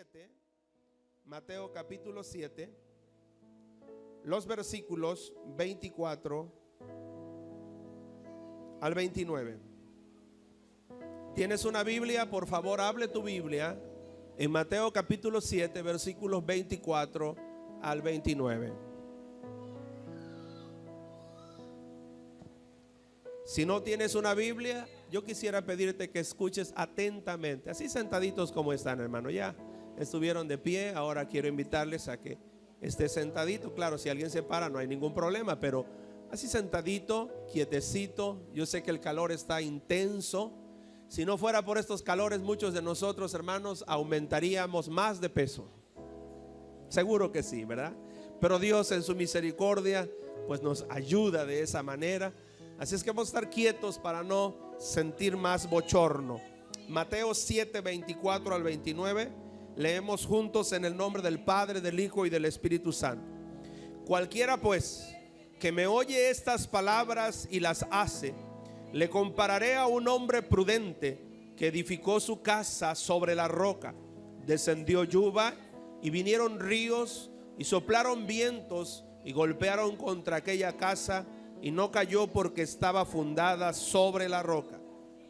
7, Mateo capítulo 7, los versículos 24 al 29. ¿Tienes una Biblia? Por favor, abre tu Biblia en Mateo capítulo 7, versículos 24 al 29. Si no tienes una Biblia, yo quisiera pedirte que escuches atentamente, así sentaditos como están, hermano. Ya estuvieron de pie, ahora quiero invitarles a que esté sentadito. Claro, si alguien se para no hay ningún problema, pero así sentadito, quietecito. Yo sé que el calor está intenso. Si no fuera por estos calores, muchos de nosotros, hermanos, aumentaríamos más de peso. Seguro que sí, ¿verdad? Pero Dios en su misericordia pues nos ayuda de esa manera. Así es que vamos a estar quietos para no sentir más bochorno. Mateo 7, 24 al 29. Leemos juntos en el nombre del Padre, del Hijo y del Espíritu Santo. Cualquiera pues que me oye estas palabras y las hace, le compararé a un hombre prudente que edificó su casa sobre la roca. Descendió lluvia y vinieron ríos y soplaron vientos y golpearon contra aquella casa, y no cayó porque estaba fundada sobre la roca.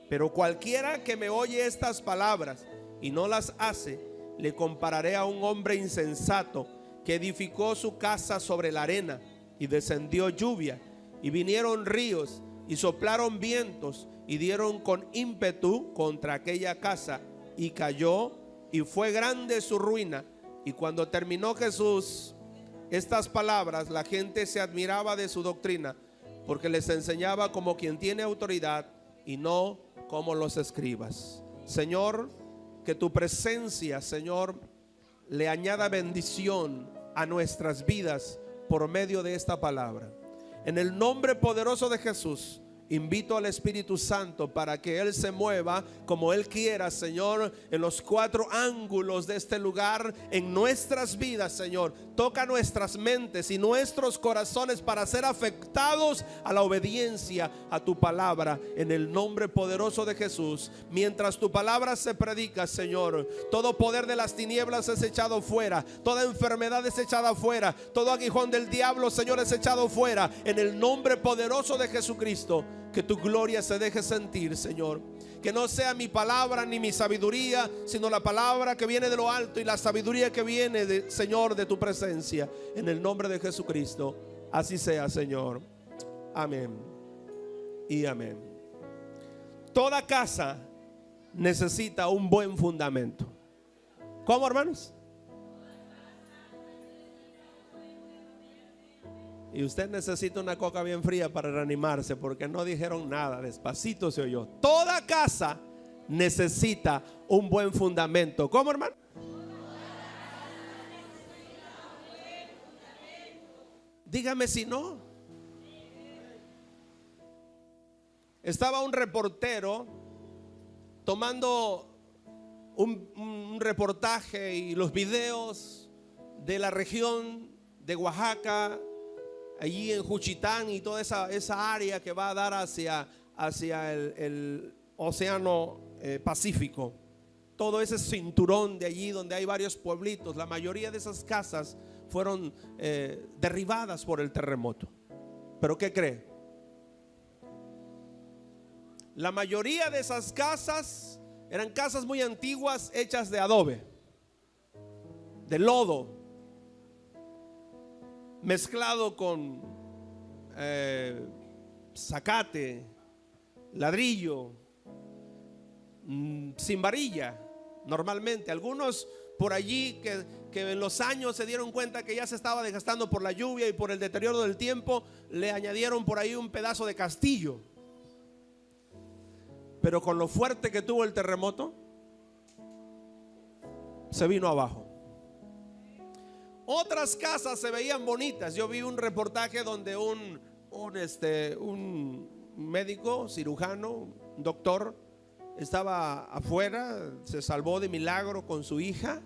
Pero cualquiera que me oye estas palabras y no las hace, le compararé a un hombre insensato que edificó su casa sobre la arena, y descendió lluvia y vinieron ríos y soplaron vientos y dieron con ímpetu contra aquella casa, y cayó, y fue grande su ruina. Y cuando terminó Jesús estas palabras, la gente se admiraba de su doctrina, porque les enseñaba como quien tiene autoridad y no como los escribas. Señor, que tu presencia, Señor, le añada bendición a nuestras vidas por medio de esta palabra. En el nombre poderoso de Jesús, invito al Espíritu Santo para que Él se mueva como Él quiera, Señor, en los cuatro ángulos de este lugar, en nuestras vidas, Señor. Toca nuestras mentes y nuestros corazones para ser afectados a la obediencia a tu palabra, en el nombre poderoso de Jesús. Mientras tu palabra se predica, Señor, todo poder de las tinieblas es echado fuera, toda enfermedad es echada fuera, todo aguijón del diablo, Señor, es echado fuera, en el nombre poderoso de Jesucristo. Que tu gloria se deje sentir, Señor. Que no sea mi palabra ni mi sabiduría, sino la palabra que viene de lo alto y la sabiduría que viene de, Señor, de tu presencia. En el nombre de Jesucristo, así sea, Señor. Amén y amén. Toda casa necesita un buen fundamento. ¿Cómo, hermanos? Y usted necesita una coca bien fría para reanimarse, porque no dijeron nada, despacito se oyó. Toda casa necesita un buen fundamento. ¿Cómo, hermano? Dígame si no. Estaba un reportero tomando un reportaje y los videos de la región de Oaxaca, allí en Juchitán y toda esa área que va a dar hacia el océano Pacífico. Todo ese cinturón de allí donde hay varios pueblitos. La mayoría de esas casas fueron derribadas por el terremoto. ¿Pero qué cree? La mayoría de esas casas eran casas muy antiguas, hechas de adobe, de lodo, mezclado con zacate, ladrillo, sin varilla. Normalmente algunos por allí que en los años se dieron cuenta que ya se estaba desgastando por la lluvia y por el deterioro del tiempo, le añadieron por ahí un pedazo de castillo. Pero con lo fuerte que tuvo el terremoto, se vino abajo. Otras casas se veían bonitas. Yo vi un reportaje donde un médico, cirujano, un doctor, estaba afuera, se salvó de milagro con su hija,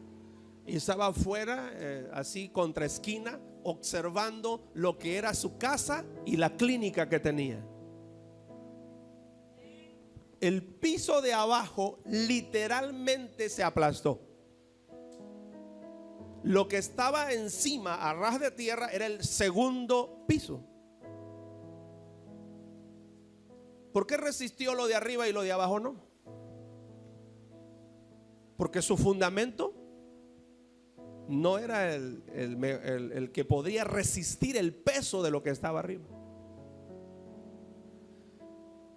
y estaba afuera, así contra esquina, observando lo que era su casa y la clínica que tenía. El piso de abajo literalmente se aplastó. Lo que estaba encima, a ras de tierra, era el segundo piso. ¿Por qué resistió lo de arriba y lo de abajo no? Porque su fundamento no era el que podría resistir el peso de lo que estaba arriba.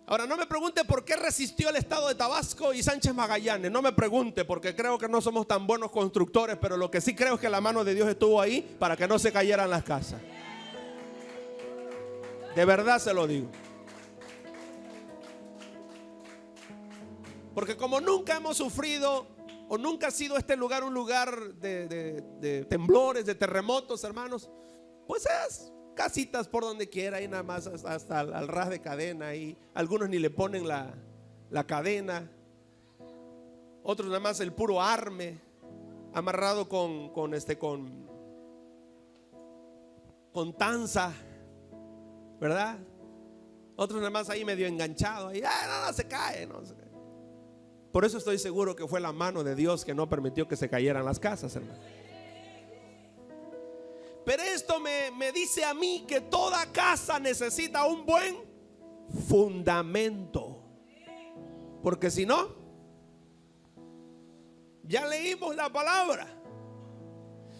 Ahora, no me pregunte por qué resistió el estado de Tabasco y Sánchez Magallanes. No me pregunte, porque creo que no somos tan buenos constructores, pero lo que sí creo es que la mano de Dios estuvo ahí para que no se cayeran las casas. De verdad se lo digo. Porque como nunca hemos sufrido, o nunca ha sido este lugar un lugar de temblores, de terremotos, hermanos, pues es casitas por donde quiera, y nada más hasta al ras de cadena, y algunos ni le ponen la cadena, otros nada más el puro arme amarrado con tanza, ¿verdad? Otros nada más ahí medio enganchado, ahí, no se cae, no se cae. Por eso estoy seguro que fue la mano de Dios que no permitió que se cayeran las casas, hermano. Pero esto me dice a mí que toda casa necesita un buen fundamento. Porque si no, ya leímos la palabra.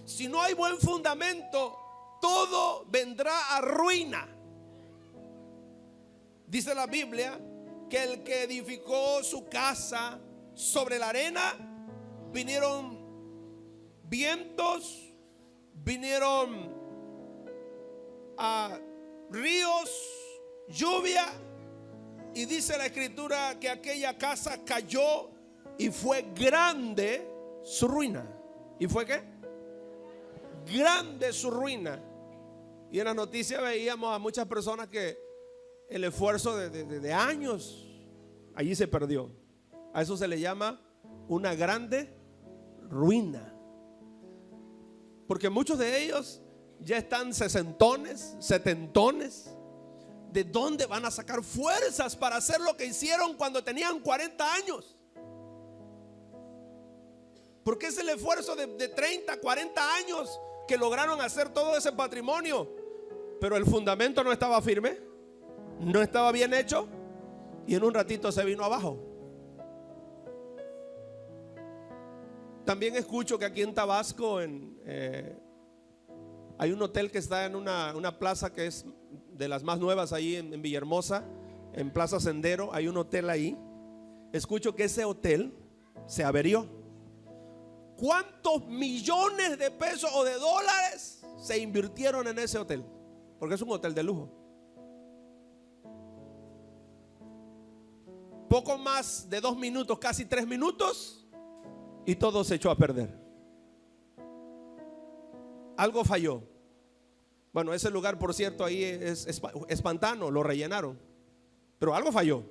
Si no hay buen fundamento, todo vendrá a ruina. Dice la Biblia que el que edificó su casa sobre la arena, vinieron vientos, vinieron ríos, lluvia, y dice la escritura que aquella casa cayó y fue grande su ruina. ¿Y fue qué? Grande su ruina. Y en las noticias veíamos a muchas personas que el esfuerzo de años allí se perdió. A eso se le llama una grande ruina. Porque muchos de ellos ya están sesentones, setentones. ¿De dónde van a sacar fuerzas para hacer lo que hicieron cuando tenían 40 años? Porque es el esfuerzo de 30, 40 años que lograron hacer todo ese patrimonio. Pero el fundamento no estaba firme, no estaba bien hecho, y en un ratito se vino abajo. También escucho que aquí en Tabasco hay un hotel que está en una plaza que es de las más nuevas ahí en Villahermosa, en Plaza Sendero. Hay un hotel ahí. Escucho que ese hotel se averió. ¿Cuántos millones de pesos o de dólares se invirtieron en ese hotel? Porque es un hotel de lujo. Poco más de 2 minutos, casi 3 minutos, y todo se echó a perder. Algo falló. Bueno, ese lugar, por cierto, ahí es pantano, lo rellenaron, pero algo falló.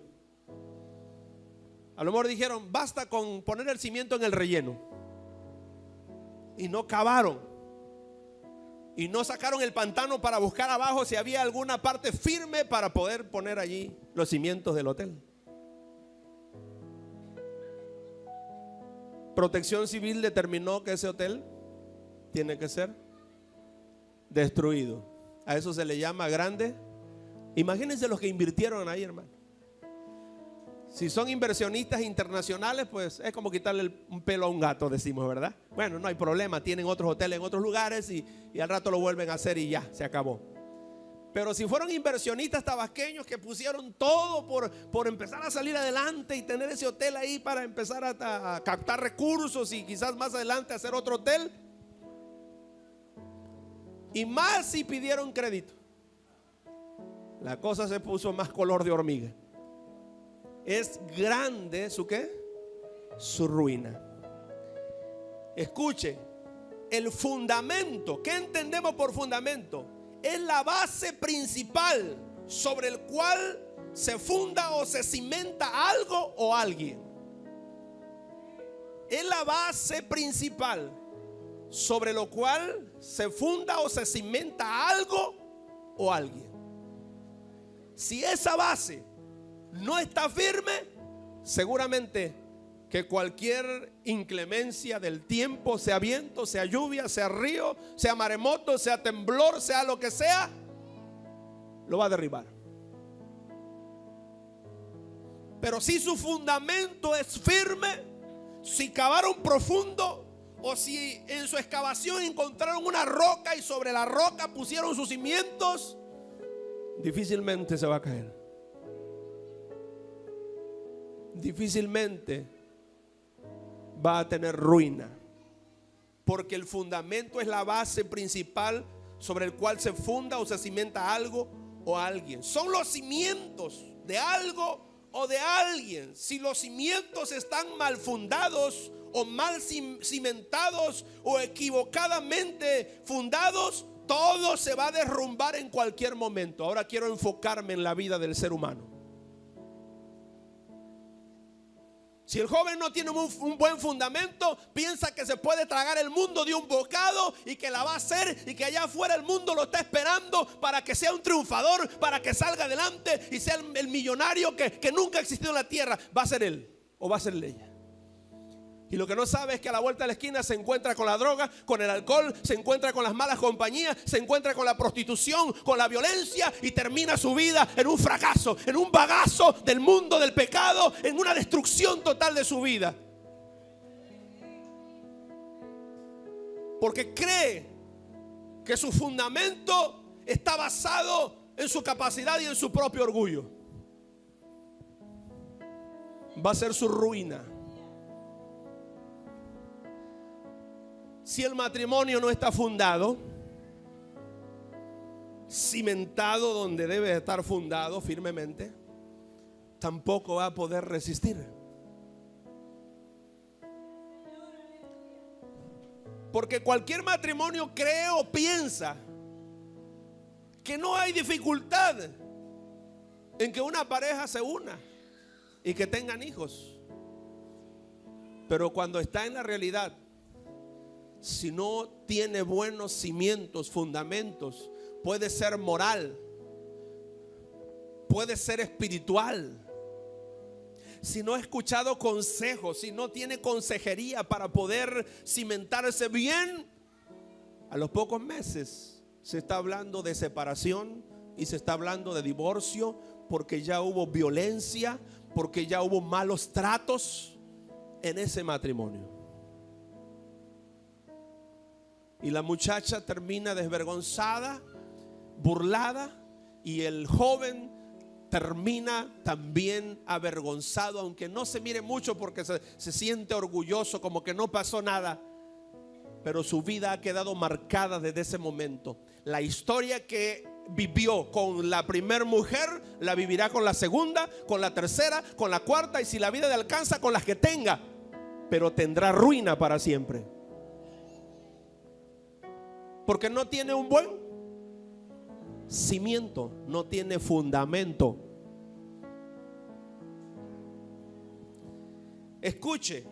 A lo mejor dijeron, basta con poner el cimiento en el relleno, y no cavaron, y no sacaron el pantano para buscar abajo si había alguna parte firme para poder poner allí los cimientos del hotel. Protección Civil determinó que ese hotel tiene que ser destruido. A eso se le llama grande. Imagínense los que invirtieron ahí, hermano. Si son inversionistas internacionales, pues es como quitarle un pelo a un gato, decimos, ¿verdad? Bueno, no hay problema, tienen otros hoteles en otros lugares y al rato lo vuelven a hacer y ya, se acabó. Pero si fueron inversionistas tabasqueños que pusieron todo por empezar a salir adelante y tener ese hotel ahí para empezar a captar recursos y quizás más adelante hacer otro hotel, y más si pidieron crédito, la cosa se puso más color de hormiga. Es grande su ¿qué? Su ruina. Escuche, el fundamento, ¿qué entendemos por fundamento? Es la base principal sobre el cual se funda o se cimenta algo o alguien. Es la base principal sobre lo cual se funda o se cimenta algo o alguien. Si esa base no está firme, seguramente que cualquier inclemencia del tiempo, sea viento, sea lluvia, sea río, sea maremoto, sea temblor, sea lo que sea, lo va a derribar. Pero si su fundamento es firme, si cavaron profundo, o si en su excavación encontraron una roca y sobre la roca pusieron sus cimientos, difícilmente se va a caer. Difícilmente va a tener ruina, porque el fundamento es la base principal sobre el cual se funda o se cimenta algo o alguien. Son los cimientos de algo o de alguien. Si los cimientos están mal fundados o mal cimentados o equivocadamente fundados, todo se va a derrumbar en cualquier momento. Ahora quiero enfocarme en la vida del ser humano. Si el joven no tiene un buen fundamento, piensa que se puede tragar el mundo de un bocado y que la va a hacer, y que allá afuera el mundo lo está esperando para que sea un triunfador, para que salga adelante y sea el millonario que nunca ha existido en la tierra. Va a ser él o va a ser ella. Y lo que no sabe es que a la vuelta de la esquina se encuentra con la droga, con el alcohol, se encuentra con las malas compañías, se encuentra con la prostitución, con la violencia, y termina su vida en un fracaso, en un bagazo del mundo del pecado, en una destrucción total de su vida. Porque cree que su fundamento está basado en su capacidad y en su propio orgullo. Va a ser su ruina. Si el matrimonio no está fundado, cimentado donde debe estar fundado firmemente, tampoco va a poder resistir. Porque cualquier matrimonio cree o piensa que no hay dificultad en que una pareja se una y que tengan hijos. Pero cuando está en la realidad, si no tiene buenos cimientos, fundamentos, puede ser moral, puede ser espiritual. Si no ha escuchado consejos, si no tiene consejería para poder cimentarse bien, a los pocos meses se está hablando de separación y se está hablando de divorcio, porque ya hubo violencia, porque ya hubo malos tratos en ese matrimonio. Y la muchacha termina desvergonzada, burlada, y el joven termina también avergonzado, aunque no se mire mucho porque se siente orgulloso, como que no pasó nada. Pero su vida ha quedado marcada desde ese momento. La historia que vivió con la primera mujer, la vivirá con la segunda, con la tercera, con la cuarta, y si la vida le alcanza, con las que tenga. Pero tendrá ruina para siempre, porque no tiene un buen cimiento, no tiene fundamento. Escuche,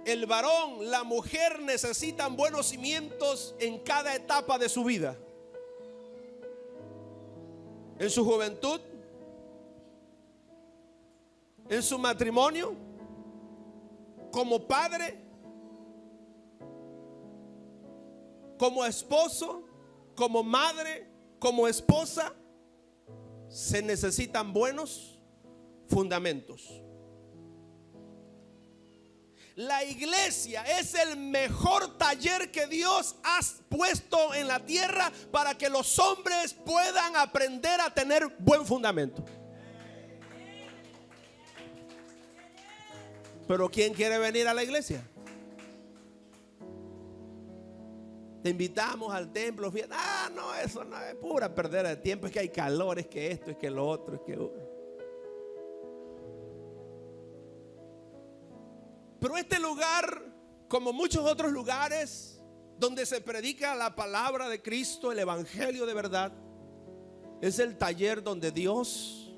el varón, la mujer necesitan buenos cimientos en cada etapa de su vida. En su juventud, en su matrimonio, como padre, como esposo, como madre, como esposa, se necesitan buenos fundamentos. La iglesia es el mejor taller que Dios ha puesto en la tierra para que los hombres puedan aprender a tener buen fundamento. Pero ¿quién quiere venir a la iglesia? Te invitamos al templo, fíjate, no, eso no es pura perder de tiempo, es que hay calor, es que esto, es que lo otro, es que... Pero este lugar, como muchos otros lugares donde se predica la palabra de Cristo, el evangelio de verdad, es el taller donde Dios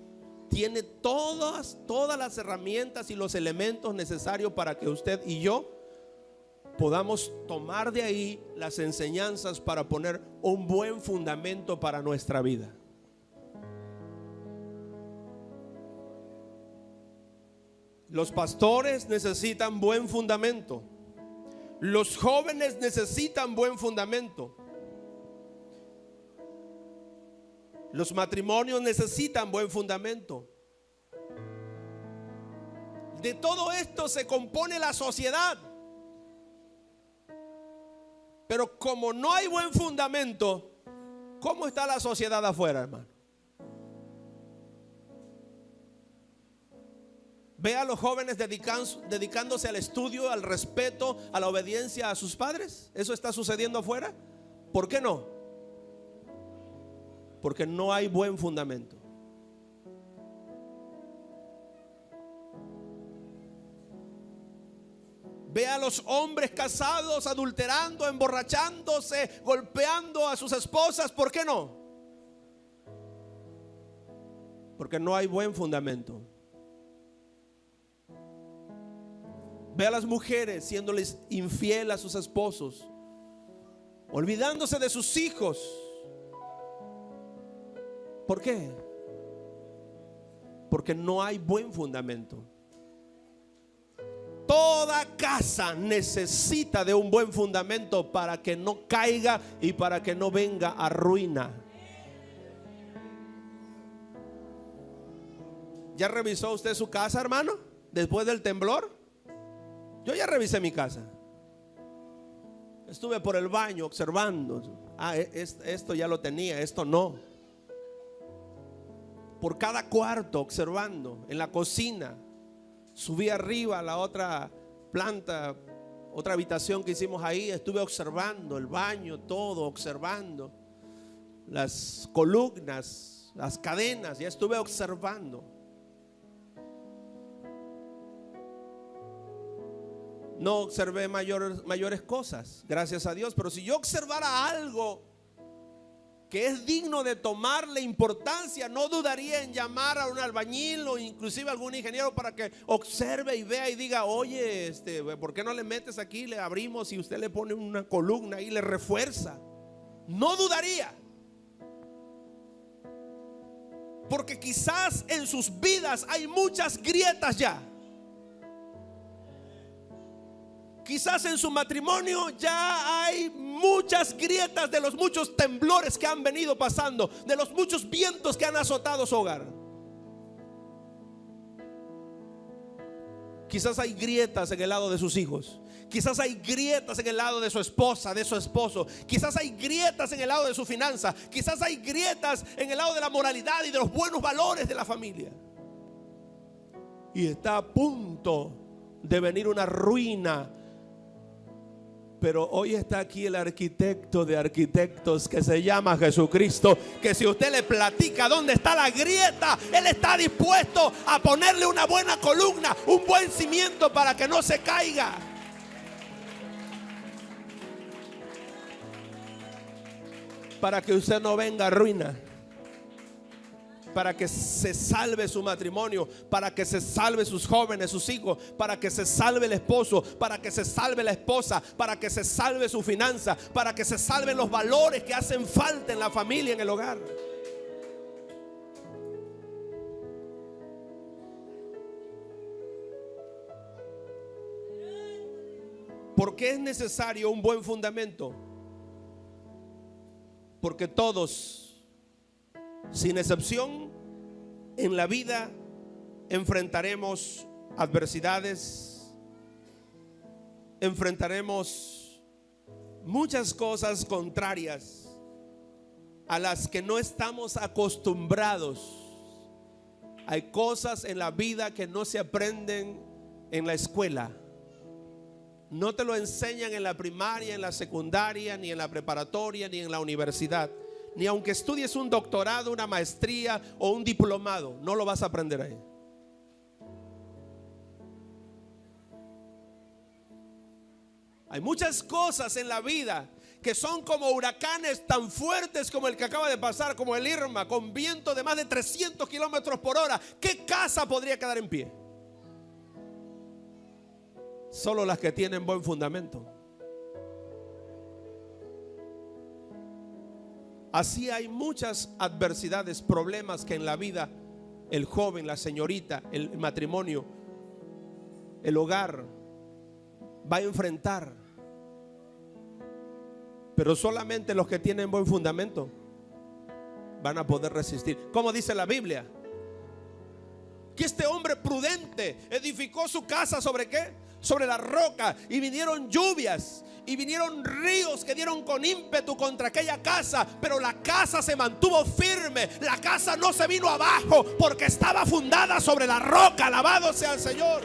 tiene todas las herramientas y los elementos necesarios para que usted y yo podamos tomar de ahí las enseñanzas para poner un buen fundamento para nuestra vida. Los pastores necesitan buen fundamento. Los jóvenes necesitan buen fundamento. Los matrimonios necesitan buen fundamento. De todo esto se compone la sociedad. Pero como no hay buen fundamento, ¿cómo está la sociedad afuera, hermano? Ve a los jóvenes dedicándose al estudio, al respeto, a la obediencia a sus padres. ¿Eso está sucediendo afuera? ¿Por qué no? Porque no hay buen fundamento. Ve a los hombres casados adulterando, emborrachándose, golpeando a sus esposas. ¿Por qué no? Porque no hay buen fundamento. Ve a las mujeres siéndoles infiel a sus esposos, olvidándose de sus hijos. ¿Por qué? Porque no hay buen fundamento. Toda casa necesita de un buen fundamento para que no caiga y para que no venga a ruina. ¿Ya revisó usted su casa, hermano? Después del temblor. Yo ya revisé mi casa. Estuve por el baño observando. Esto ya lo tenía, esto no. Por cada cuarto observando. En la cocina. Subí arriba a la otra planta, otra habitación que hicimos ahí. Estuve observando el baño, todo observando. Las columnas, las cadenas, ya estuve observando. No observé mayores cosas, gracias a Dios. Pero si yo observara algo que es digno de tomarle importancia, no dudaría en llamar a un albañil o inclusive a algún ingeniero para que observe y vea y diga: oye, ¿por qué no le metes aquí? Le abrimos y usted le pone una columna y le refuerza. No dudaría. Porque quizás en sus vidas hay muchas grietas ya. Quizás en su matrimonio ya hay muchas grietas de los muchos temblores que han venido pasando, de los muchos vientos que han azotado su hogar. Quizás hay grietas en el lado de sus hijos. Quizás hay grietas en el lado de su esposa, de su esposo. Quizás hay grietas en el lado de su finanza. Quizás hay grietas en el lado de la moralidad y de los buenos valores de la familia. Y está a punto de venir una ruina. Pero hoy está aquí el arquitecto de arquitectos que se llama Jesucristo, que si usted le platica dónde está la grieta, Él está dispuesto a ponerle una buena columna, un buen cimiento para que no se caiga. Para que usted no venga a ruina. Para que se salve su matrimonio, para que se salve sus jóvenes, sus hijos, para que se salve el esposo, para que se salve la esposa, para que se salve su finanza, para que se salven los valores que hacen falta en la familia, en el hogar. ¿Por qué es necesario un buen fundamento? Porque todos, sin excepción, en la vida enfrentaremos adversidades, enfrentaremos muchas cosas contrarias a las que no estamos acostumbrados. Hay cosas en la vida que no se aprenden en la escuela. No te lo enseñan en la primaria, en la secundaria, ni en la preparatoria, ni en la universidad. Ni aunque estudies un doctorado, una maestría o un diplomado, no lo vas a aprender ahí. Hay muchas cosas en la vida que son como huracanes tan fuertes como el que acaba de pasar, como el Irma, con viento de más de 300 kilómetros por hora. ¿Qué casa podría quedar en pie? Solo las que tienen buen fundamento. Así hay muchas adversidades, problemas que en la vida el joven, la señorita, el matrimonio el hogar va a enfrentar. Pero solamente los que tienen buen fundamento van a poder resistir. Como dice la Biblia, que este hombre prudente edificó su casa ¿sobre qué? Sobre la roca, y vinieron lluvias y vinieron ríos que dieron con ímpetu contra aquella casa, pero la casa se mantuvo firme. La casa no se vino abajo porque estaba fundada sobre la roca. Alabado sea el Señor.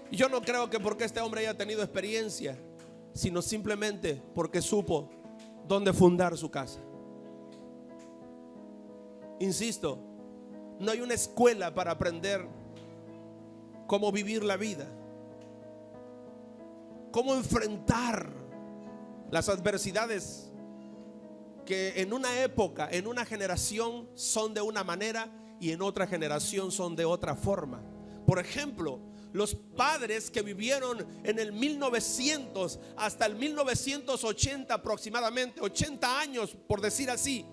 Y yo no creo que porque este hombre haya tenido experiencia, sino simplemente porque supo dónde fundar su casa. Insisto, no hay una escuela para aprender cómo vivir la vida, cómo enfrentar las adversidades que en una época, en una generación son de una manera y en otra generación son de otra forma. Por ejemplo, los padres que vivieron en el 1900 hasta el 1980 aproximadamente, 80 años por decir así,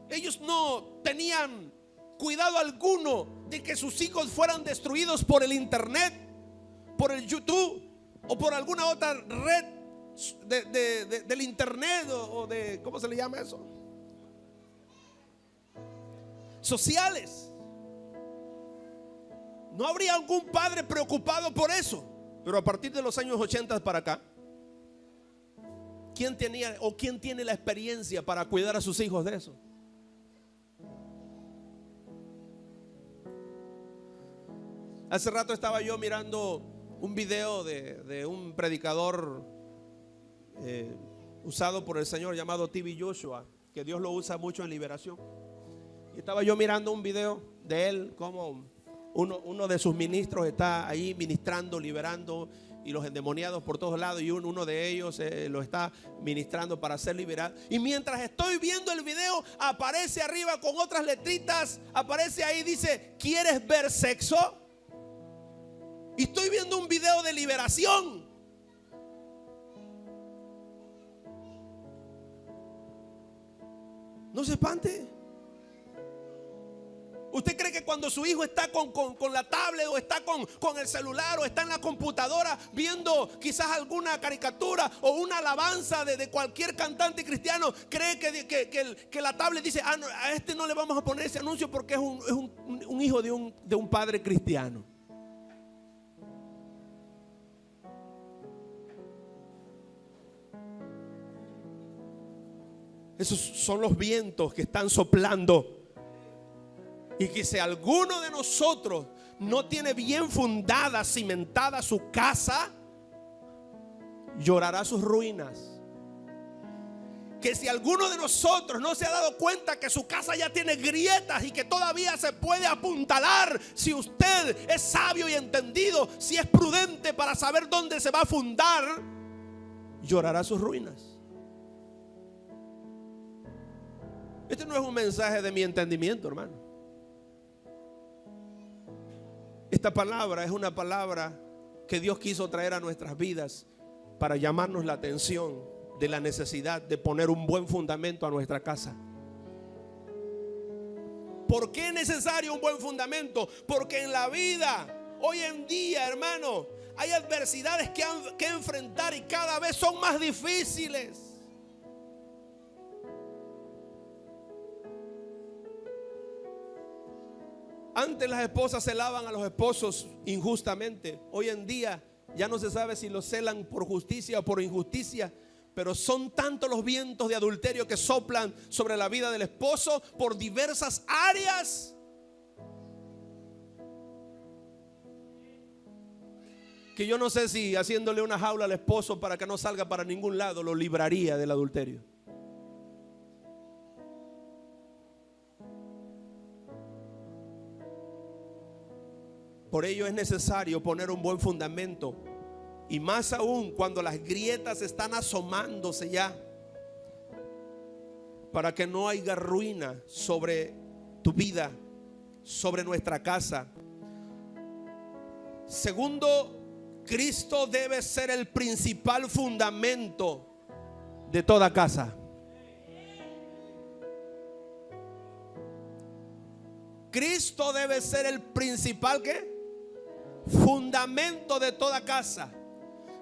ellos no tenían cuidado alguno de que sus hijos fueran destruidos por el internet, por el YouTube o por alguna otra red del internet o de, ¿cómo se le llama eso? Sociales. No habría algún padre preocupado por eso. Pero a partir de los años 80 para acá, ¿quién tiene la experiencia para cuidar a sus hijos de eso? Hace rato estaba yo mirando un video de un predicador usado por el Señor llamado T.B. Joshua, que Dios lo usa mucho en liberación. Y estaba yo mirando un video de él, como uno de sus ministros está ahí ministrando, liberando, y los endemoniados por todos lados, y uno de ellos lo está ministrando para ser liberado. Y mientras estoy viendo el video, aparece arriba con otras letritas, aparece ahí, dice: ¿quieres ver sexo? Y estoy viendo un video de liberación. No se espante. ¿Usted cree que cuando su hijo está con la tablet o está con el celular o está en la computadora viendo quizás alguna caricatura o una alabanza de cualquier cantante cristiano, cree que la tablet dice: ah, no, a este no le vamos a poner ese anuncio porque es un hijo de un padre cristiano? Esos son los vientos que están soplando. Y que si alguno de nosotros no tiene bien fundada, cimentada su casa, llorará sus ruinas. Que si alguno de nosotros no se ha dado cuenta que su casa ya tiene grietas y que todavía se puede apuntalar, si usted es sabio y entendido, si es prudente para saber dónde se va a fundar, llorará sus ruinas. Este no es un mensaje de mi entendimiento, hermano. Esta palabra es una palabra que Dios quiso traer a nuestras vidas para llamarnos la atención de la necesidad de poner un buen fundamento a nuestra casa. ¿Por qué es necesario un buen fundamento? Porque en la vida, hoy en día, hermano, hay adversidades que enfrentar y cada vez son más difíciles. Antes las esposas celaban a los esposos injustamente. Hoy en día ya no se sabe si los celan por justicia o por injusticia. Pero son tantos los vientos de adulterio que soplan sobre la vida del esposo por diversas áreas, que yo no sé si haciéndole una jaula al esposo para que no salga para ningún lado lo libraría del adulterio. Por ello es necesario poner un buen fundamento, y más aún cuando las grietas están asomándose ya, para que no haya ruina sobre tu vida, sobre nuestra casa. Segundo, Cristo debe ser el principal fundamento de toda casa. Cristo debe ser el principal ¿qué? Fundamento de toda casa.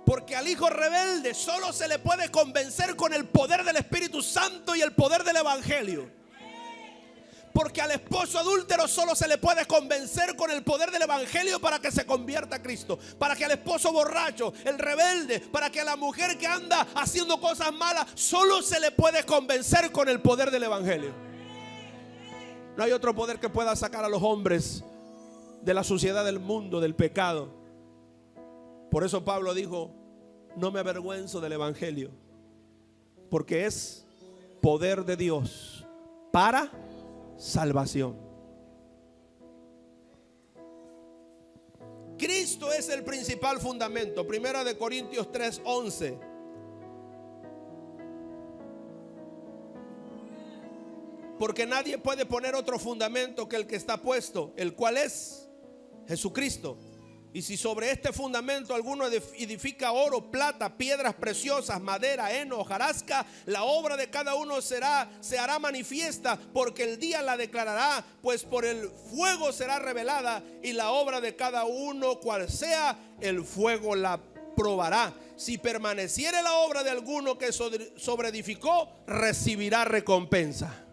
Porque al hijo rebelde solo se le puede convencer con el poder del Espíritu Santo y el poder del Evangelio. Porque al esposo adúltero solo se le puede convencer con el poder del Evangelio para que se convierta a Cristo. Para que al esposo borracho, el rebelde, para que a la mujer que anda haciendo cosas malas, solo se le puede convencer con el poder del Evangelio. No hay otro poder que pueda sacar a los hombres de la suciedad del mundo, del pecado. Por eso Pablo dijo: no me avergüenzo del Evangelio, porque es poder de Dios para salvación. Cristo es el principal fundamento. Primera de Corintios 3:11. Porque nadie puede poner otro fundamento que el que está puesto, el cual es Jesucristo. Y si sobre este fundamento alguno edifica oro, plata, piedras preciosas, madera, heno, hojarasca, la obra de cada uno se hará manifiesta, porque el día la declarará, pues por el fuego será revelada, y la obra de cada uno, cual sea, el fuego la probará. Si permaneciere la obra de alguno que sobreedificó, recibirá recompensa.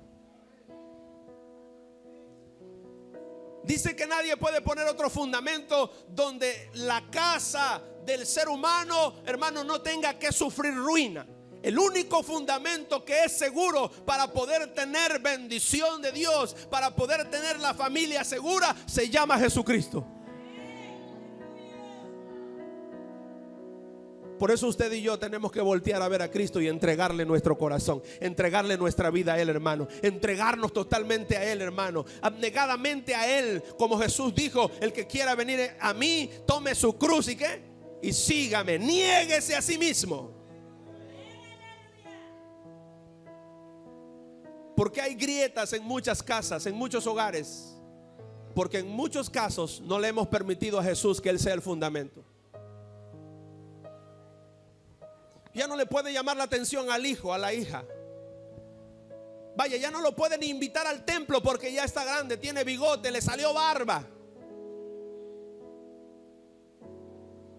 Dice que nadie puede poner otro fundamento donde la casa del ser humano, hermano, no tenga que sufrir ruina. El único fundamento que es seguro para poder tener bendición de Dios, para poder tener la familia segura, se llama Jesucristo. Por eso usted y yo tenemos que voltear a ver a Cristo y entregarle nuestro corazón, entregarle nuestra vida a Él, hermano, entregarnos totalmente a Él, hermano, abnegadamente a Él, como Jesús dijo: el que quiera venir a mí, tome su cruz y ¿qué? Y sígame, niéguese a sí mismo. Porque hay grietas en muchas casas, en muchos hogares, porque en muchos casos no le hemos permitido a Jesús que Él sea el fundamento. Ya no le puede llamar la atención al hijo, a la hija. Vaya, ya no lo puede ni invitar al templo porque ya está grande, tiene bigote, le salió barba.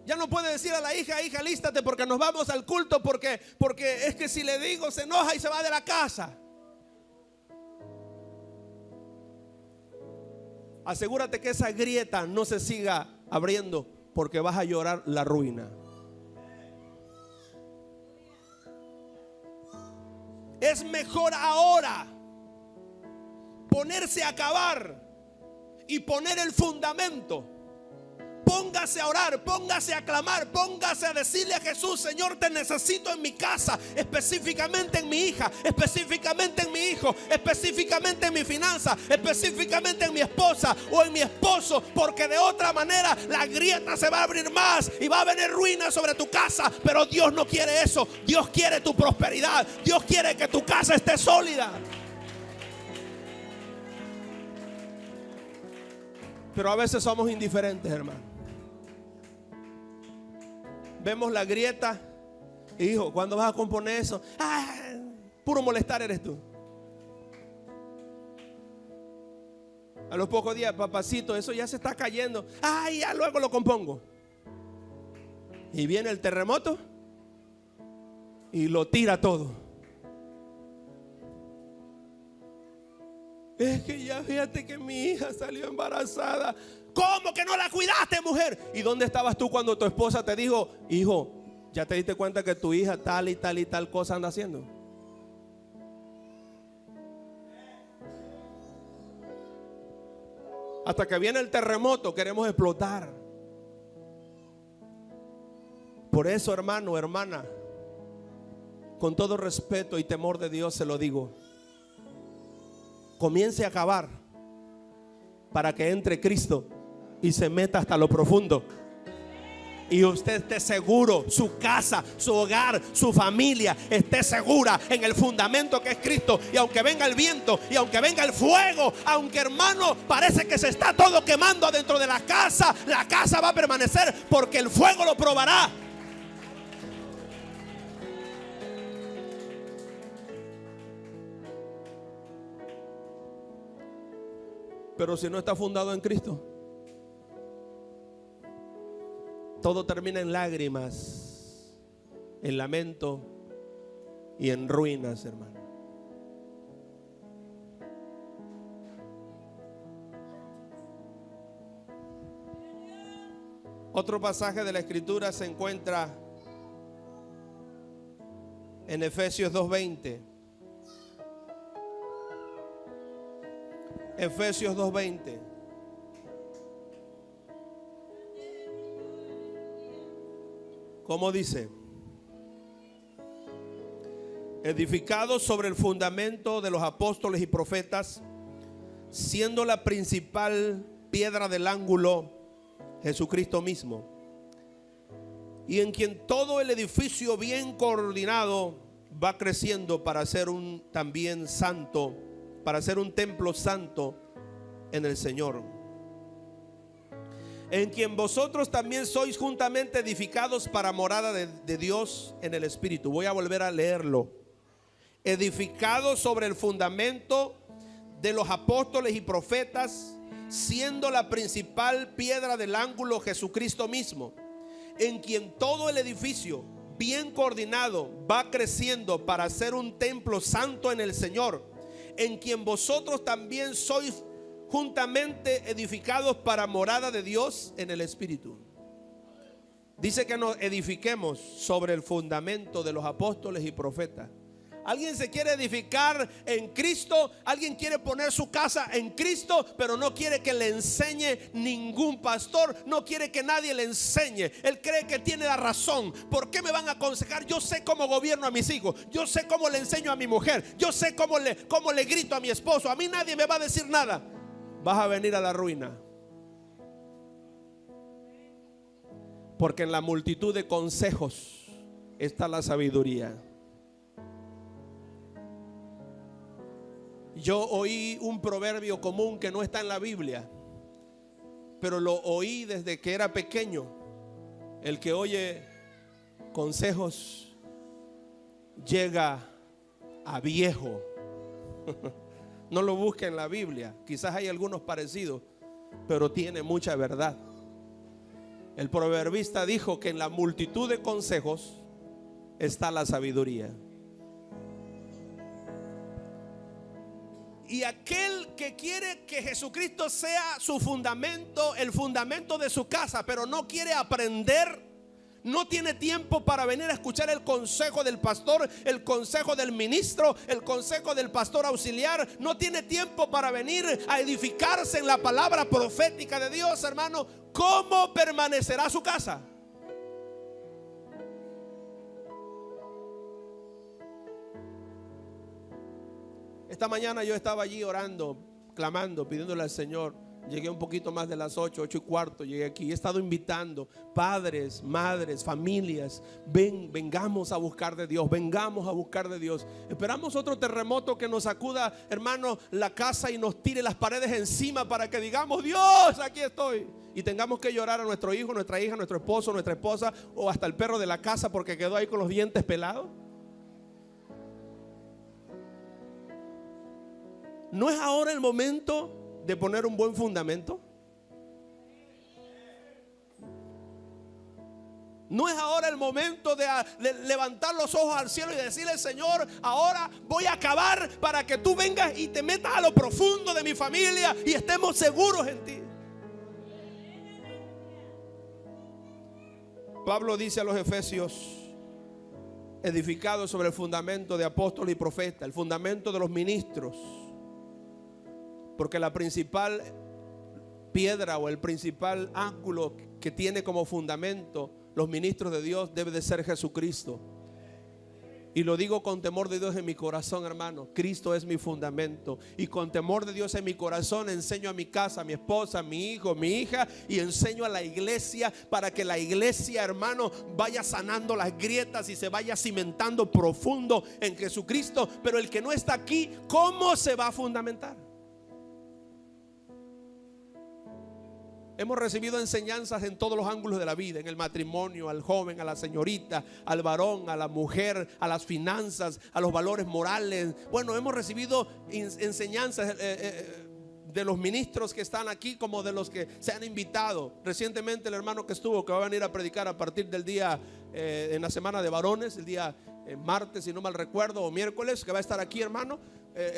Ya no puede decir a la hija: hija, lístate porque nos vamos al culto, porque es que si le digo se enoja y se va de la casa. Asegúrate que esa grieta no se siga abriendo, porque vas a llorar la ruina. Es mejor ahora ponerse a cavar y poner el fundamento. Póngase a orar, póngase a clamar, póngase a decirle a Jesús: Señor, te necesito en mi casa, específicamente en mi hija, específicamente en mi hijo, específicamente en mi finanza, específicamente en mi esposa o en mi esposo, porque de otra manera la grieta se va a abrir más y va a venir ruina sobre tu casa. Pero Dios no quiere eso. Dios quiere tu prosperidad. Dios quiere que tu casa esté sólida. Pero a veces somos indiferentes, hermano. Vemos la grieta: hijo, ¿cuándo vas a componer eso? Puro molestar eres tú. A los pocos días: papacito, eso ya se está cayendo. Ya luego lo compongo. Y viene el terremoto y lo tira todo. Es que ya fíjate que mi hija salió embarazada. ¿Cómo que no la cuidaste, mujer? ¿Y dónde estabas tú cuando tu esposa te dijo: hijo, ya te diste cuenta que tu hija tal y tal y tal cosa anda haciendo? Hasta que viene el terremoto queremos explotar. Por eso, hermano, hermana, con todo respeto y temor de Dios se lo digo: comience a cavar para que entre Cristo y se meta hasta lo profundo, y usted esté seguro, su casa, su hogar, su familia esté segura en el fundamento que es Cristo. Y aunque venga el viento, y aunque venga el fuego, aunque, hermano, parece que se está todo quemando adentro de la casa va a permanecer, porque el fuego lo probará. Pero si no está fundado en Cristo, todo termina en lágrimas, en lamento y en ruinas, hermano. Otro pasaje de la Escritura se encuentra en Efesios 2:20. Efesios 2:20. ¿Cómo dice? Edificados sobre el fundamento de los apóstoles y profetas, siendo la principal piedra del ángulo Jesucristo mismo, y en quien todo el edificio bien coordinado va creciendo para ser un también santo, para ser un templo santo en el Señor, en quien vosotros también sois juntamente edificados para morada de Dios en el Espíritu. Voy a volver a leerlo. Edificados sobre el fundamento de los apóstoles y profetas, siendo la principal piedra del ángulo Jesucristo mismo, en quien todo el edificio bien coordinado va creciendo para ser un templo santo en el Señor, en quien vosotros también sois juntamente edificados para morada de Dios en el Espíritu. Dice que nos edifiquemos sobre el fundamento de los apóstoles y profetas. Alguien se quiere edificar en Cristo, alguien quiere poner su casa en Cristo, pero no quiere que le enseñe ningún pastor, no quiere que nadie le enseñe. Él cree que tiene la razón. ¿Por qué me van a aconsejar? Yo sé cómo gobierno a mis hijos, yo sé cómo le enseño a mi mujer, yo sé cómo le grito a mi esposo. A mí nadie me va a decir nada. Vas a venir a la ruina, porque en la multitud de consejos está la sabiduría. Yo oí un proverbio común que no está en la Biblia, pero lo oí desde que era pequeño. El que oye consejos llega a viejo. No lo busque en la Biblia. Quizás hay algunos parecidos, pero tiene mucha verdad. El proverbista dijo que en la multitud de consejos está la sabiduría. Y aquel que quiere que Jesucristo sea su fundamento, el fundamento de su casa, pero no quiere aprender, no tiene tiempo para venir a escuchar el consejo del pastor, el consejo del ministro, el consejo del pastor auxiliar, no tiene tiempo para venir a edificarse en la palabra profética de Dios, hermano. ¿Cómo permanecerá su casa? Esta mañana yo estaba allí orando, clamando, pidiéndole al Señor. Llegué un poquito más de las 8:15, llegué aquí. He estado invitando padres, madres, familias. Vengamos a buscar de Dios, vengamos a buscar de Dios. Esperamos otro terremoto que nos sacuda, hermano, la casa y nos tire las paredes encima para que digamos: Dios, aquí estoy. Y tengamos que llorar a nuestro hijo, nuestra hija, nuestro esposo, nuestra esposa, o hasta el perro de la casa porque quedó ahí con los dientes pelados. ¿No es ahora el momento de poner un buen fundamento? ¿No es ahora el momento de levantar los ojos al cielo y decirle: Señor, ahora voy a acabar para que tú vengas y te metas a lo profundo de mi familia y estemos seguros en ti? Pablo dice a los Efesios: edificados sobre el fundamento de apóstoles y profetas, el fundamento de los ministros. Porque la principal piedra o el principal ángulo que tiene como fundamento los ministros de Dios debe de ser Jesucristo. Y lo digo con temor de Dios en mi corazón, hermano. Cristo es mi fundamento. Y con temor de Dios en mi corazón enseño a mi casa, a mi esposa, a mi hijo, a mi hija, y enseño a la iglesia para que la iglesia, hermano, vaya sanando las grietas y se vaya cimentando profundo en Jesucristo. Pero el que no está aquí, ¿cómo se va a fundamentar? Hemos recibido enseñanzas en todos los ángulos de la vida: en el matrimonio, al joven, a la señorita, al varón, a la mujer, a las finanzas, a los valores morales. Bueno, hemos recibido enseñanzas de los ministros que están aquí como de los que se han invitado. Recientemente el hermano que estuvo, que va a venir a predicar a partir del día en la semana de varones, el día martes, si no mal recuerdo, o miércoles, que va a estar aquí, hermano.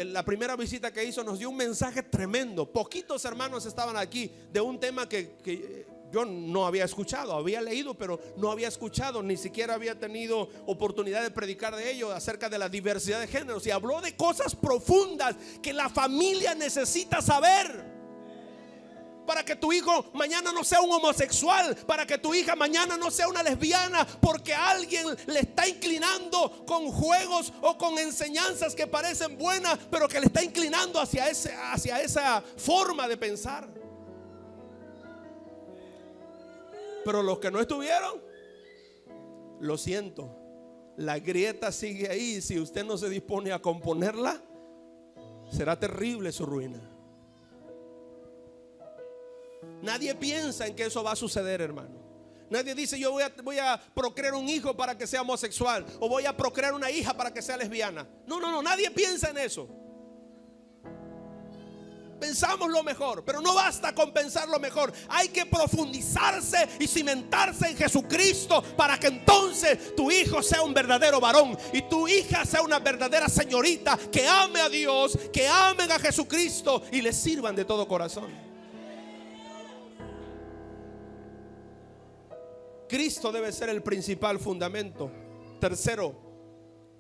La primera visita que hizo nos dio un mensaje tremendo. Poquitos hermanos estaban aquí de un tema que yo no había escuchado, había leído, pero no había escuchado, ni siquiera había tenido oportunidad de predicar de ello, acerca de la diversidad de géneros. Y habló de cosas profundas que la familia necesita saber, para que tu hijo mañana no sea un homosexual, para que tu hija mañana no sea una lesbiana, porque alguien le está inclinando con juegos o con enseñanzas que parecen buenas, pero que le está inclinando hacia esa forma de pensar. Pero los que no estuvieron, lo siento, la grieta sigue ahí. Si usted no se dispone a componerla, será terrible su ruina. Nadie piensa en que eso va a suceder, hermano. Nadie dice: yo voy a procrear un hijo para que sea homosexual, o voy a procrear una hija para que sea lesbiana. No, nadie piensa en eso. Pensamos lo mejor, pero no basta con pensar lo mejor. Hay que profundizarse y cimentarse en Jesucristo, para que entonces tu hijo sea un verdadero varón y tu hija sea una verdadera señorita, que ame a Dios, que amen a Jesucristo y le sirvan de todo corazón. Cristo debe ser el principal fundamento. Tercero,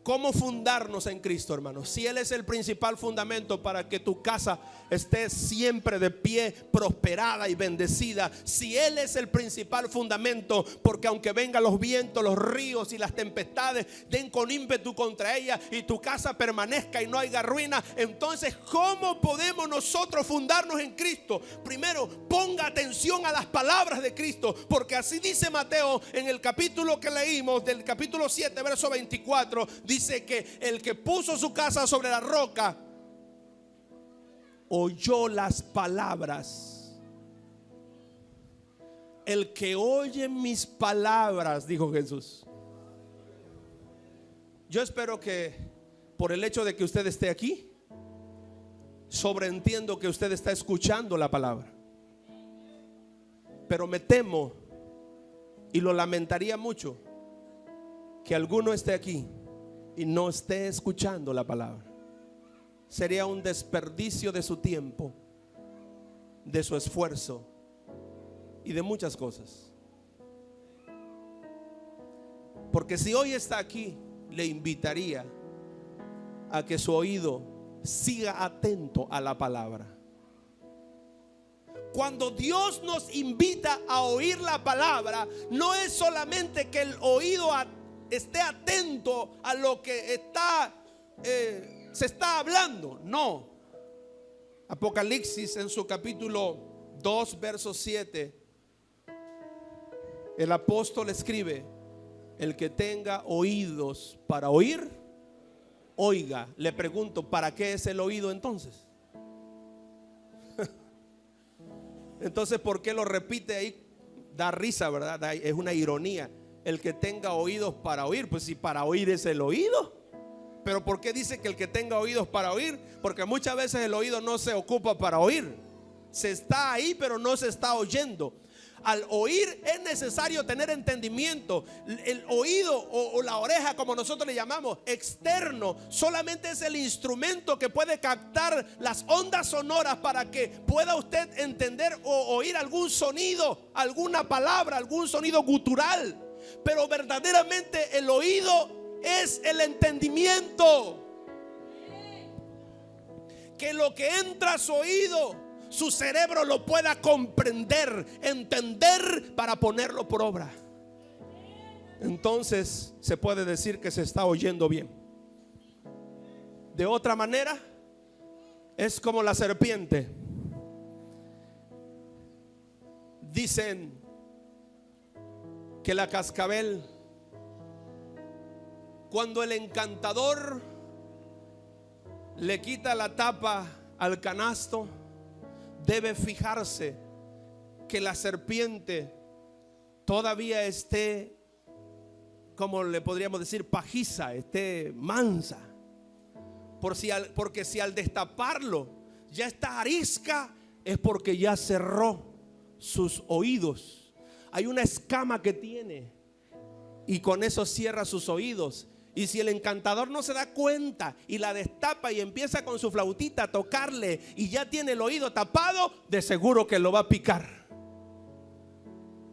¿cómo fundarnos en Cristo, hermanos? Si Él es el principal fundamento para que tu casa esté siempre de pie, prosperada y bendecida. Si Él es el principal fundamento, porque aunque vengan los vientos, los ríos y las tempestades den con ímpetu contra ella y tu casa permanezca y no haya ruina, entonces ¿cómo podemos nosotros fundarnos en Cristo? Primero, ponga atención a las palabras de Cristo, porque así dice Mateo en el capítulo que leímos, del capítulo 7, verso 24. Dice que el que puso su casa sobre la roca oyó las palabras. El que oye mis palabras, dijo Jesús. Yo espero que por el hecho de que usted esté aquí, sobreentiendo que usted está escuchando la palabra. Pero me temo, y lo lamentaría mucho, que alguno esté aquí y no esté escuchando la palabra. Sería un desperdicio de su tiempo, de su esfuerzo y de muchas cosas. Porque si hoy está aquí, le invitaría a que su oído siga atento a la palabra. Cuando Dios nos invita a oír la palabra, no es solamente que el oído esté atento a lo que se está hablando. No. Apocalipsis en su capítulo 2, verso 7, el apóstol escribe: el que tenga oídos para oír, oiga. Le pregunto, ¿para qué es el oído entonces? Entonces, ¿por qué lo repite ahí? Da risa, ¿verdad? Es una ironía. El que tenga oídos para oír, pues si para oír es el oído. Pero ¿por qué dice que el que tenga oídos para oír? Porque muchas veces el oído no se ocupa para oír. Se está ahí, pero no se está oyendo. Al oír es necesario tener entendimiento. El oído o la oreja, como nosotros le llamamos, externo, solamente es el instrumento que puede captar las ondas sonoras para que pueda usted entender o oír algún sonido, alguna palabra, algún sonido gutural. Pero verdaderamente el oído es el entendimiento. Que lo que entra a su oído, su cerebro lo pueda comprender, entender, para ponerlo por obra. Entonces se puede decir que se está oyendo bien. De otra manera, es como la serpiente. Dicen que la cascabel, cuando el encantador le quita la tapa al canasto, debe fijarse que la serpiente todavía esté, como le podríamos decir, pajiza, esté mansa. Porque si al destaparlo ya está arisca, es porque ya cerró sus oídos. Hay una escama que tiene y con eso cierra sus oídos. Y si el encantador no se da cuenta y la destapa y empieza con su flautita a tocarle y ya tiene el oído tapado, de seguro que lo va a picar.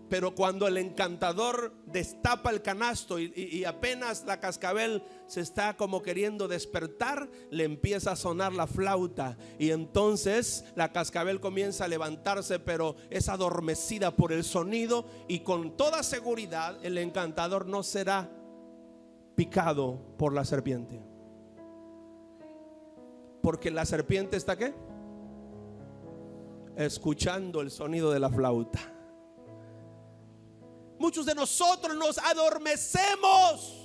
Pero cuando el encantador destapa el canasto y apenas la cascabel se está como queriendo despertar, le empieza a sonar la flauta. Y entonces la cascabel comienza a levantarse, pero es adormecida por el sonido. Y con toda seguridad el encantador no será picado por la serpiente. Porque la serpiente está ¿qué? Escuchando el sonido de la flauta. Muchos de nosotros nos adormecemos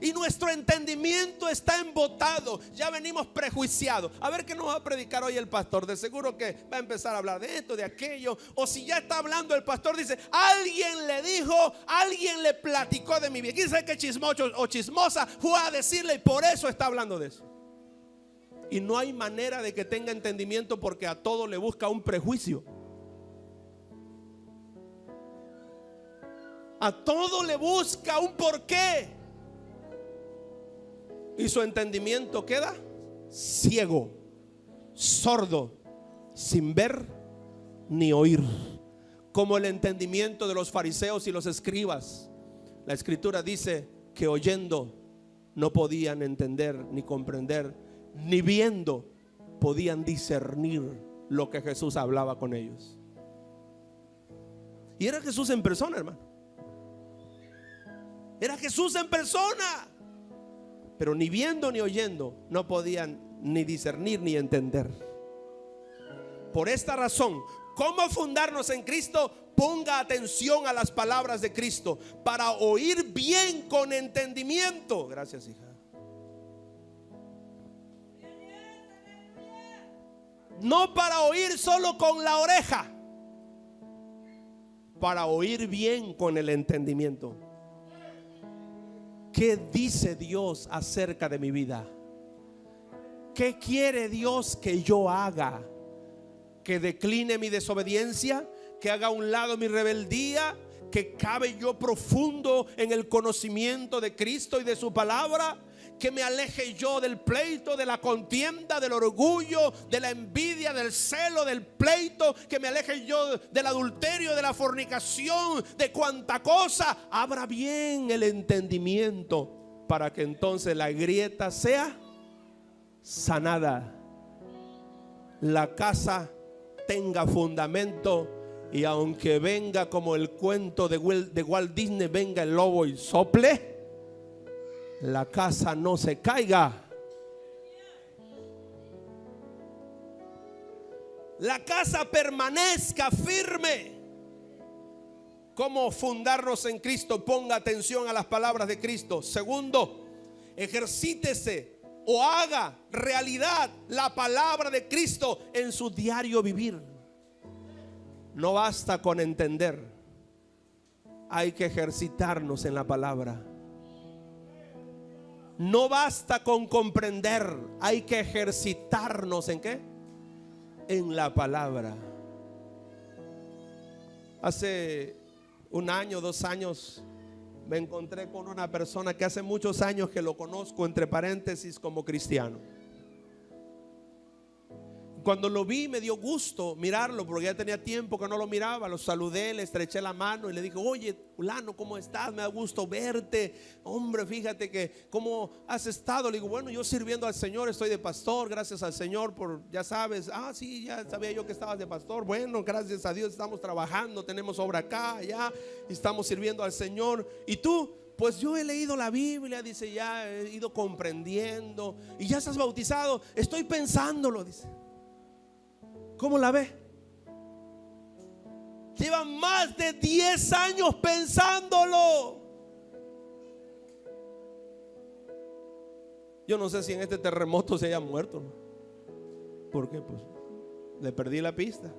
y nuestro entendimiento está embotado. Ya venimos prejuiciados. A ver qué nos va a predicar hoy el pastor. De seguro que va a empezar a hablar de esto, de aquello. O si ya está hablando el pastor, dice: alguien le dijo, alguien le platicó de mi vida. ¿Quién sabe qué chismoso o chismosa fue a decirle y por eso está hablando de eso? Y no hay manera de que tenga entendimiento porque a todo le busca un prejuicio. A todo le busca un porqué. Y su entendimiento queda ciego, sordo, sin ver ni oír. Como el entendimiento de los fariseos y los escribas. La escritura dice que oyendo no podían entender ni comprender, ni viendo podían discernir lo que Jesús hablaba con ellos. Y era Jesús en persona, hermano. Era Jesús en persona. Pero ni viendo ni oyendo no podían ni discernir ni entender. Por esta razón, ¿cómo fundarnos en Cristo? Ponga atención a las palabras de Cristo para oír bien con entendimiento. Gracias, hija. No para oír solo con la oreja, para oír bien con el entendimiento. ¿Qué dice Dios acerca de mi vida? ¿Qué quiere Dios que yo haga? ¿Que decline mi desobediencia? ¿Que haga a un lado mi rebeldía? ¿Que cabe yo profundo en el conocimiento de Cristo y de su palabra? ¿Que me aleje yo del pleito, de la contienda, del orgullo, de la envidia, del celo, del pleito? ¿Que me aleje yo del adulterio, de la fornicación, de cuanta cosa? Abra bien el entendimiento para que entonces la grieta sea sanada, la casa tenga fundamento, y aunque venga como el cuento de Walt Disney, venga el lobo y sople, la casa no se caiga. La casa permanezca firme. ¿Cómo fundarnos en Cristo? Ponga atención a las palabras de Cristo. Segundo, ejercítese o haga realidad la palabra de Cristo en su diario vivir. No basta con entender, hay que ejercitarnos en la palabra. No basta con comprender, hay que ejercitarnos ¿en qué? En la palabra. Hace un año, 2 años, me encontré con una persona que hace muchos años que lo conozco, entre paréntesis, como cristiano. Cuando lo vi me dio gusto mirarlo, porque ya tenía tiempo que no lo miraba. Lo saludé, le estreché la mano y le dije: oye, fulano, ¿cómo estás? Me da gusto verte. Hombre, fíjate que ¿cómo has estado? Le digo: bueno, yo sirviendo al Señor, estoy de pastor, gracias al Señor por, ya sabes. Ah, sí, ya sabía yo que estabas de pastor. Bueno, gracias a Dios estamos trabajando, tenemos obra acá, allá, y estamos sirviendo al Señor. ¿Y tú? Pues yo he leído la Biblia, dice, ya he ido comprendiendo. ¿Y ya estás bautizado? Estoy pensándolo, dice. ¿Cómo la ve? Llevan más de 10 años pensándolo. Yo no sé si en este terremoto se haya muerto, ¿no? Porque pues le perdí la pista.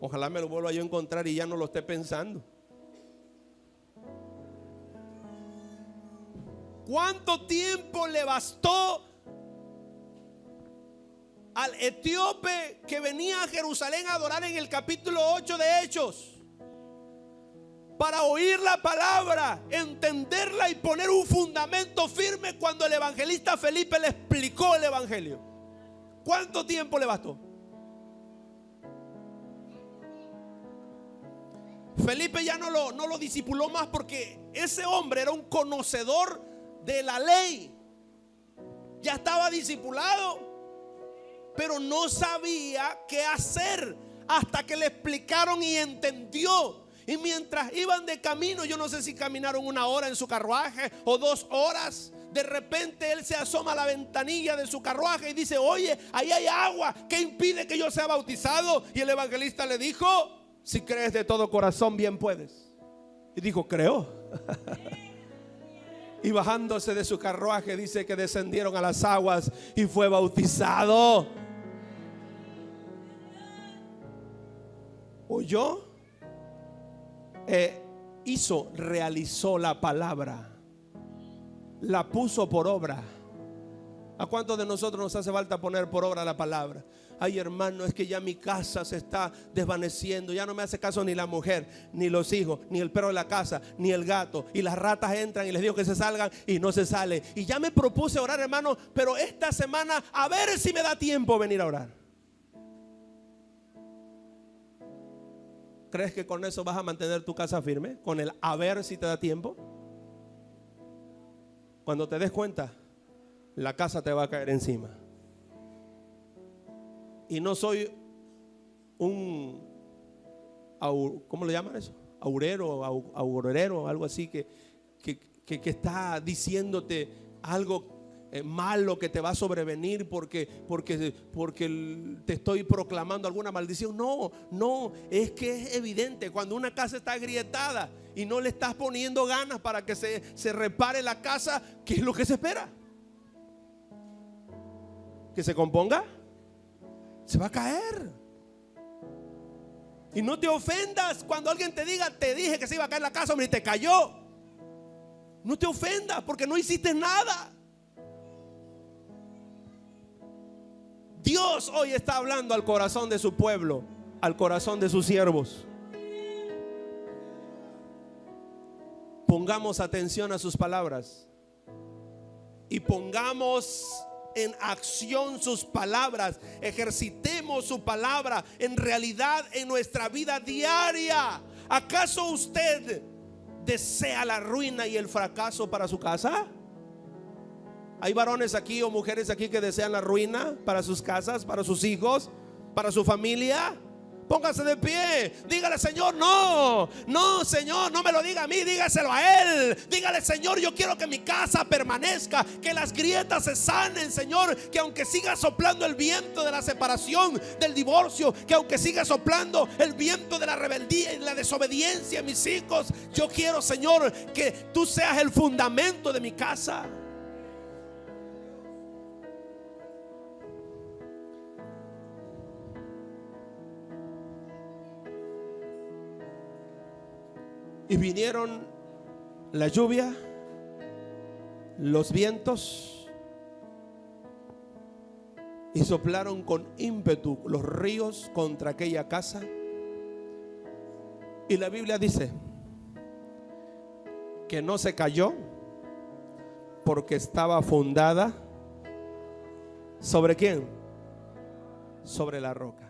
Ojalá me lo vuelva yo a encontrar y ya no lo esté pensando. ¿Cuánto tiempo le bastó al etíope que venía a Jerusalén a adorar en el capítulo 8 de Hechos, para oír la palabra, entenderla y poner un fundamento firme cuando el evangelista Felipe le explicó el evangelio. ¿Cuánto tiempo le bastó? Felipe ya no lo discipuló más, porque ese hombre era un conocedor de la ley. Ya estaba discipulado, pero no sabía qué hacer hasta que le explicaron y entendió. Y mientras iban de camino, yo no sé si caminaron 1 hora en su carruaje o 2 horas, de repente él se asoma a la ventanilla de su carruaje y dice: oye, ahí hay agua, ¿qué impide que yo sea bautizado? Y el evangelista le dijo: si crees de todo corazón, bien puedes. Y dijo: creo. Y bajándose de su carruaje, dice que descendieron a las aguas y fue bautizado. ¿Oyó? Realizó la palabra, la puso por obra. ¿A cuántos de nosotros nos hace falta poner por obra la palabra? Ay, hermano, es que ya mi casa se está desvaneciendo. Ya no me hace caso ni la mujer, ni los hijos, ni el perro de la casa, ni el gato. Y las ratas entran y les digo que se salgan y no se sale. Y ya me propuse orar, hermano, pero esta semana a ver si me da tiempo venir a orar. ¿Crees que con eso vas a mantener tu casa firme? Con el a ver si te da tiempo. Cuando te des cuenta, la casa te va a caer encima. Y no soy ¿cómo le llaman eso? Augurero, algo así que está diciéndote algo malo que te va a sobrevenir porque te estoy proclamando alguna maldición. No, es que es evidente cuando una casa está agrietada y no le estás poniendo ganas para que se repare la casa. ¿Qué es lo que se espera? ¿Que se componga? Se va a caer. Y no te ofendas cuando alguien te diga: te dije que se iba a caer la casa, hombre, y te cayó. No te ofendas porque no hiciste nada. Dios hoy está hablando al corazón de su pueblo, al corazón de sus siervos. Pongamos atención a sus palabras y pongamos en acción sus palabras. Ejercitemos su palabra en realidad en nuestra vida diaria. ¿Acaso usted desea la ruina y el fracaso para su casa? ¿Hay varones aquí o mujeres aquí que desean la ruina para sus casas, para sus hijos, para su familia? Póngase de pie, dígale: Señor, no, Señor, no me lo diga a mí, dígaselo a Él. Dígale: Señor, yo quiero que mi casa permanezca, que las grietas se sanen, Señor, que aunque siga soplando el viento de la separación, del divorcio, que aunque siga soplando el viento de la rebeldía y la desobediencia en mis hijos, yo quiero, Señor, que tú seas el fundamento de mi casa. Y vinieron la lluvia, los vientos, y soplaron con ímpetu los ríos contra aquella casa. Y la Biblia dice que no se cayó porque estaba fundada. ¿Sobre quién? Sobre la roca.